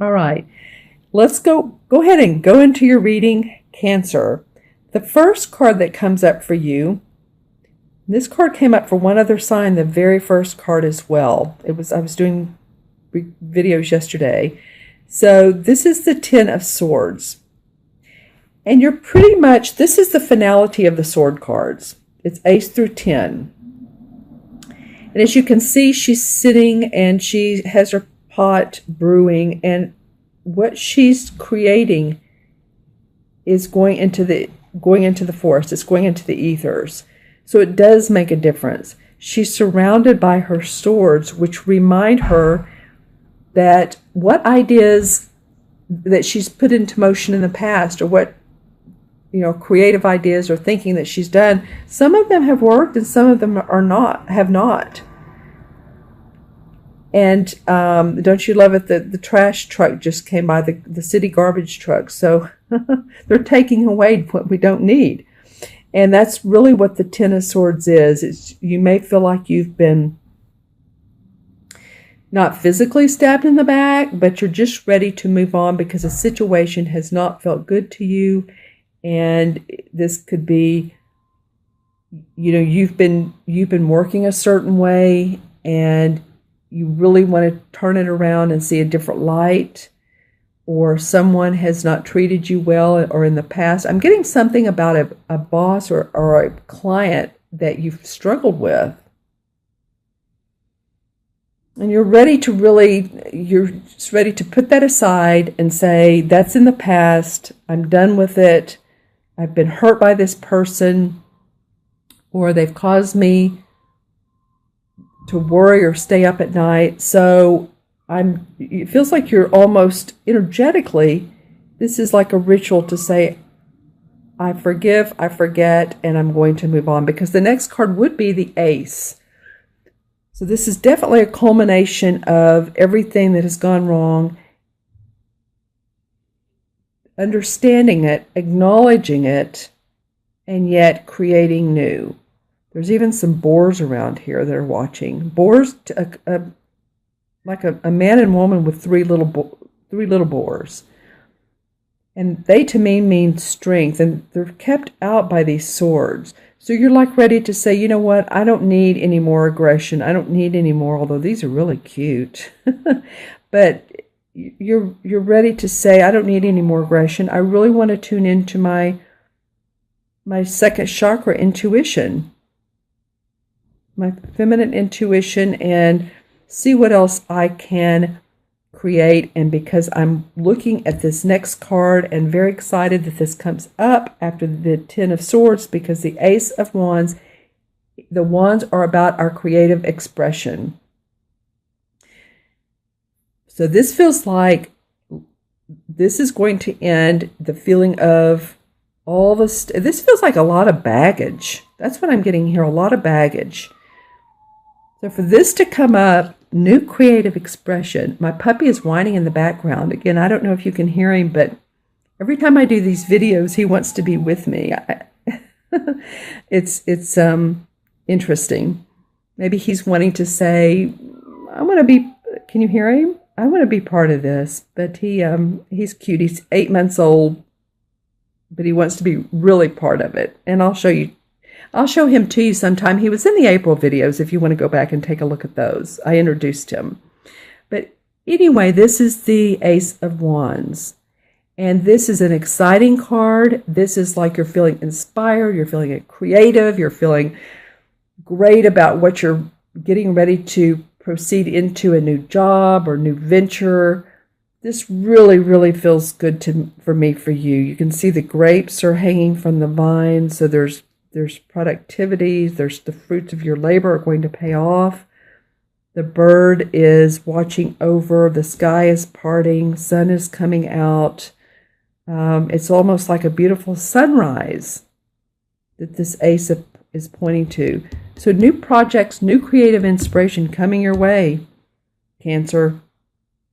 All right. Let's go ahead and go into your reading, Cancer. The first card that comes up for you, this card came up for one other sign, the very first card as well. I was doing videos yesterday. So this is the Ten of Swords. And you're pretty much, this is the finality of the sword cards. It's Ace through 10. And as you can see, she's sitting and she has her pot brewing, and what she's creating is going into the forest. It's going into the ethers. So it does make a difference. She's surrounded by her swords, which remind her that what ideas that she's put into motion in the past, or what, creative ideas or thinking that she's done, some of them have worked and some of them have not. And don't you love it that the trash truck just came by, the city garbage truck. So they're taking away what we don't need. And that's really what the Ten of Swords is. You may feel like you've been not physically stabbed in the back, but you're just ready to move on because a situation has not felt good to you. And this could be, you've been working a certain way and you really want to turn it around and see a different light, or someone has not treated you well, or in the past. I'm getting something about a boss or a client that you've struggled with. And you're ready to put that aside and say, that's in the past. I'm done with it. I've been hurt by this person, or they've caused me to worry or stay up at night. So it feels like you're almost energetically, this is like a ritual to say, I forgive, I forget, and I'm going to move on, because the next card would be the Ace. So this is definitely a culmination of everything that has gone wrong, understanding it, acknowledging it, and yet creating new. There's even some boars around here that are watching. Boars, like a man and woman with three little boars. And they, to me, mean strength. And they're kept out by these swords. So you're like ready to say, you know what? I don't need any more aggression. I don't need any more, although these are really cute. But you're ready to say, I don't need any more aggression. I really want to tune into my second chakra, intuition. My feminine intuition, and see what else I can create. And because I'm looking at this next card and very excited that this comes up after the Ten of Swords, because the Ace of Wands, the wands are about our creative expression. So this feels like this is going to end the feeling of all this. This feels like a lot of baggage. That's what I'm getting here, a lot of baggage. So for this to come up, new creative expression. My puppy is whining in the background. Again, I don't know if you can hear him, but every time I do these videos, he wants to be with me. It's interesting. Maybe he's wanting to say, I want to be, can you hear him? I want to be part of this. But he's cute. He's 8 months old, but he wants to be really part of it. And I'll show him to you sometime. He was in the April videos if you want to go back and take a look at those. I introduced him. But anyway, this is the Ace of Wands. And this is an exciting card. This is like you're feeling inspired, you're feeling creative, you're feeling great about what you're getting ready to proceed into, a new job or new venture. This really, really feels good for me, for you. You can see the grapes are hanging from the vine, so there's productivity, there's the fruits of your labor are going to pay off. The bird is watching over, the sky is parting, sun is coming out. It's almost like a beautiful sunrise that this ace is pointing to. So new projects, new creative inspiration coming your way, Cancer.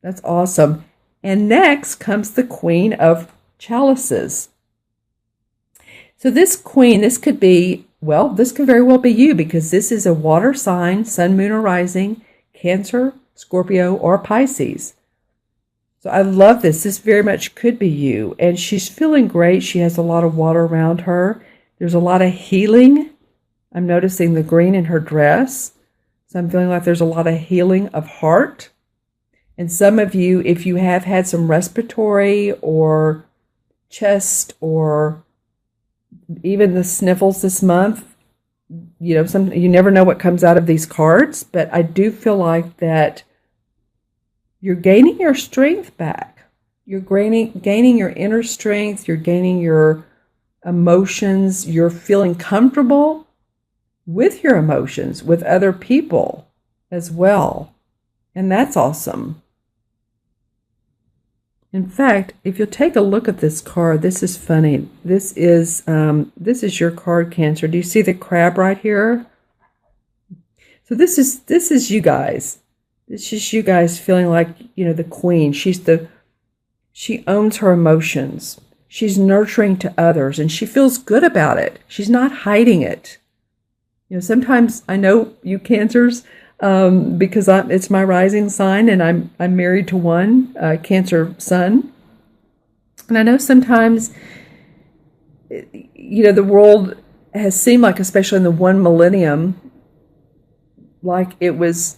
That's awesome. And next comes the Queen of Chalices. So this queen, this could very well be you, because this is a water sign, sun, moon, or rising, Cancer, Scorpio, or Pisces. So So I love this. This very much could be you. And she's feeling great. She has a lot of water around her. There's a lot of healing. I'm noticing the green in her dress. So I'm feeling like there's a lot of healing of heart. And some of you, if you have had some respiratory or chest or even the sniffles this month, you never know what comes out of these cards, but I do feel like that you're gaining your strength back. You're gaining your inner strength. You're gaining your emotions. You're feeling comfortable with your emotions, with other people as well. And that's awesome. In fact, if you'll take a look at this card, this is funny. This is your card, Cancer. Do you see the crab right here? So this is you guys. It's just you guys feeling like, the queen. She owns her emotions. She's nurturing to others, and she feels good about it. She's not hiding it. Sometimes I know you Cancers, because it's my rising sign, and I'm married to one Cancer sun, and I know sometimes, the world has seemed like, especially in the one millennium, like it was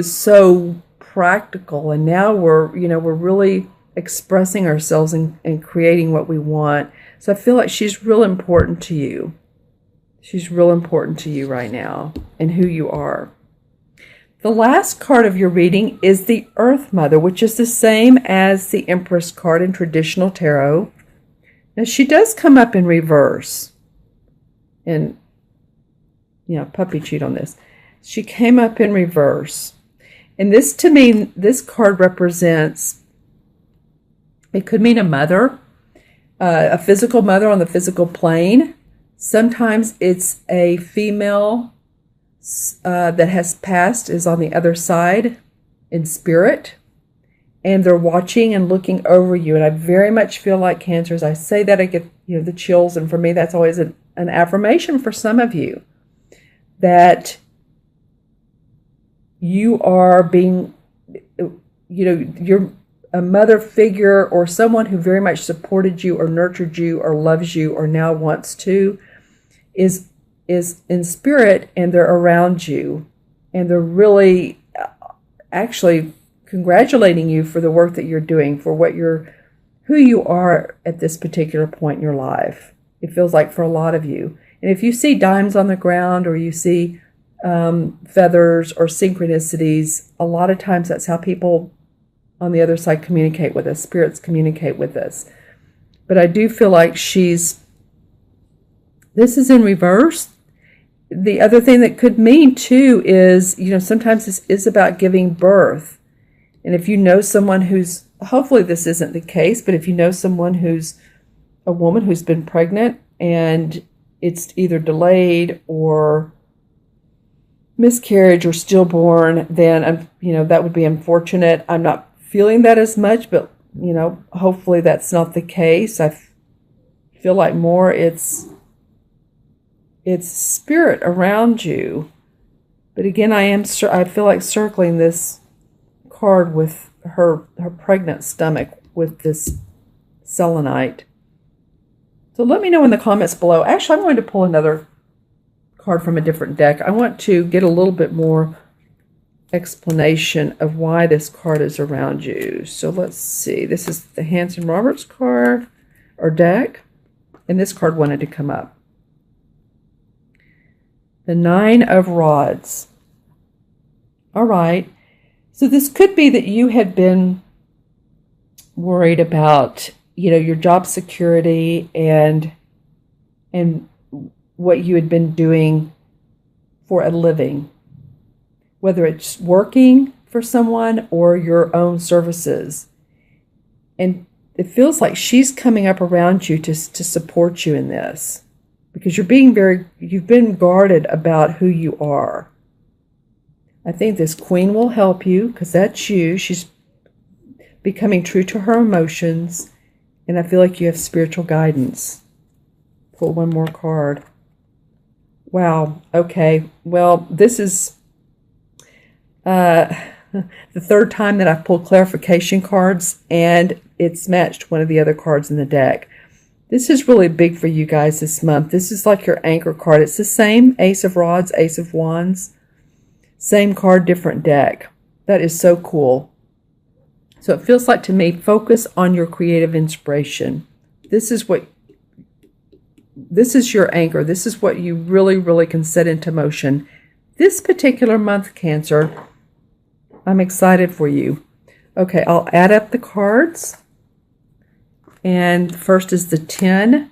so practical, and now we're really expressing ourselves and creating what we want. So I feel like she's real important to you. She's real important to you right now and who you are. The last card of your reading is the Earth Mother, which is the same as the Empress card in traditional tarot. Now she does come up in reverse. And, puppy chewed on this. She came up in reverse. And this, to me, this card represents, it could mean a mother, a physical mother on the physical plane. Sometimes it's a female that has passed, is on the other side in spirit. And they're watching and looking over you. And I very much feel like, Cancer, as I say that, I get the chills. And for me, that's always an affirmation for some of you, that you are being, you're a mother figure or someone who very much supported you or nurtured you or loves you or now wants to, is in spirit, and they're around you, and they're really actually congratulating you for the work that you're doing, for who you are at this particular point in your life. It feels like for a lot of you. And if you see dimes on the ground, or you see feathers or synchronicities, a lot of times that's how people on the other side communicate with us. Spirits communicate with us. But I do feel like this is in reverse. The other thing that could mean too is, sometimes this is about giving birth. And if you know someone who's, hopefully this isn't the case, but if you know someone who's a woman who's been pregnant and it's either delayed or miscarriage or stillborn, then, that would be unfortunate. I'm not feeling that as much, but, hopefully that's not the case. I feel like more it's spirit around you. But again, I feel like circling this card with her pregnant stomach with this selenite. So let me know in the comments below. Actually, I'm going to pull another card from a different deck. I want to get a little bit more explanation of why this card is around you. So let's see. This is the Hanson Roberts card or deck, and this card wanted to come up. The Nine of Rods. All right. So this could be that you had been worried about, your job security and what you had been doing for a living, whether it's working for someone or your own services. And it feels like she's coming up around you to support you in this, because you've been guarded about who you are. I think this queen will help you, because that's you. She's becoming true to her emotions, and I feel like you have spiritual guidance. Pull one more card. Wow. Okay. Well, this is the third time that I've pulled clarification cards, and it's matched one of the other cards in the deck. This is really big for you guys this month. This is like your anchor card. It's the same Ace of Rods, Ace of Wands. Same card, different deck. That is so cool. So it feels like to me, focus on your creative inspiration. This is your anchor. This is what you really, really can set into motion. This particular month, Cancer, I'm excited for you. Okay, I'll add up the cards. And first is the 10,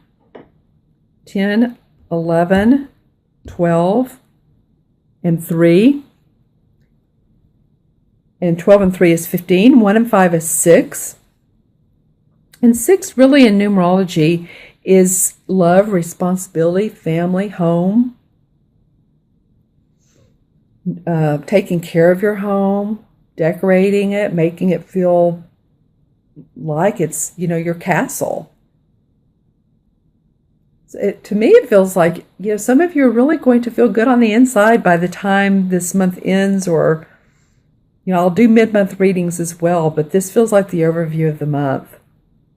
11, 12, and 3. And 12 and 3 is 15. 1 and 5 is 6. And 6 really in numerology is love, responsibility, family, home, taking care of your home, decorating it, making it feel like it's, your castle. To me, it feels like, some of you are really going to feel good on the inside by the time this month ends, or, I'll do mid-month readings as well, but this feels like the overview of the month.